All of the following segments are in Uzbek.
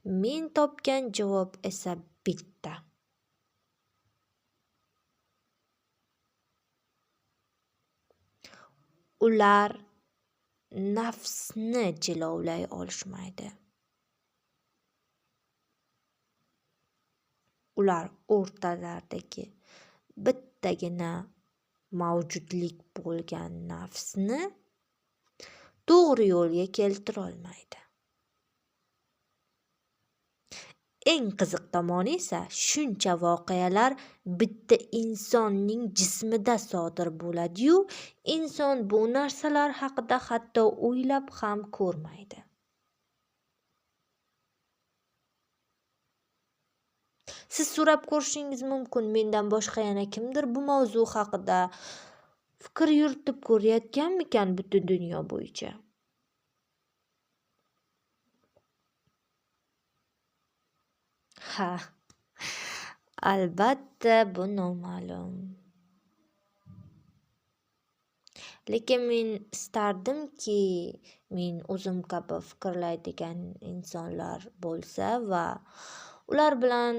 Men topgan javob esa bitta. Ular nafsni jilovlay olishmaydi. Ular o'rtalaridagi bittagina mavjudlik bo'lgan nafsni to'g'ri yo'lga keltira olmaydi. Eng qiziq tomoni esa shuncha voqealar bitta insonning jismida sodir bo'ladi-yu, inson bu narsalar haqida hatto o'ylab ham ko'rmaydi. Siz so'rab ko'rishingiz mumkin, mendan boshqa yana kimdir bu mavzu haqida fikr yuritib ko'rayotganmikan butun dunyo bo'yicha? Ha, albatta bu noma'lum. Lekin men istardimki, men o'zim kabi fikrlaydigan insonlar bo'lsa va ular bilan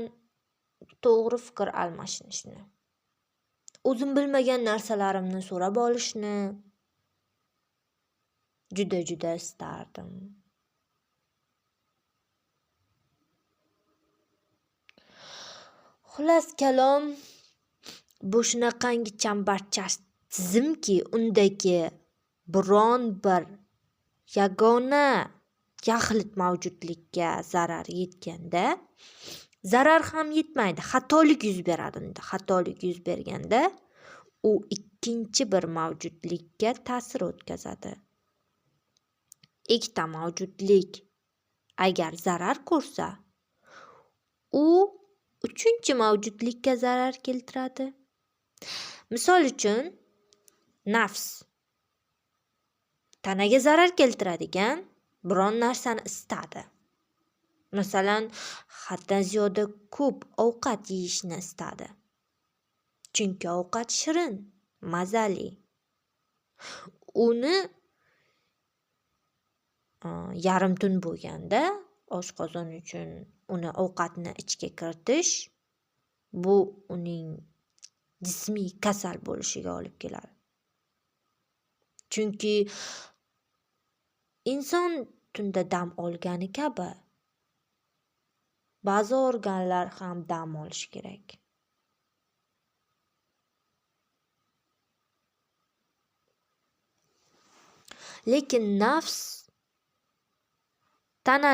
to'g'ri fikr almashinishni, o'zim bilmagan narsalarimni so'rab olishni juda istardim. Xullas kalom, bu shunaqangi chambarchas tizimki, undagi biron bir yagona yaxlit mavjudlikka zarar yetganda, zarar ham yetmaydi, xatolik yuz beradi unda. Xatolik yuz berganda u ikkinchi bir mavjudlikka ta'sir o'tkazadi. Ikkita mavjudlik agar zarar ko'rsa, u uchinchi mavjudlikka zarar keltiradi. Misol uchun, nafs tanaga zarar keltiradigan biron narsani istadi. Masalan, haddan ziyoda ko'p ovqat yeyishni istadi. Chunki ovqat shirin, mazali. Uni yarim tun bo'lganda oshqozon uchun uni ovqatni ichga kiritish, bu uning jismiy kasal bo'lishiga olib keladi. Chunki inson tunda dam olgani kabi ba'zi organlar ham dam olishi kerak. Lekin nafs tana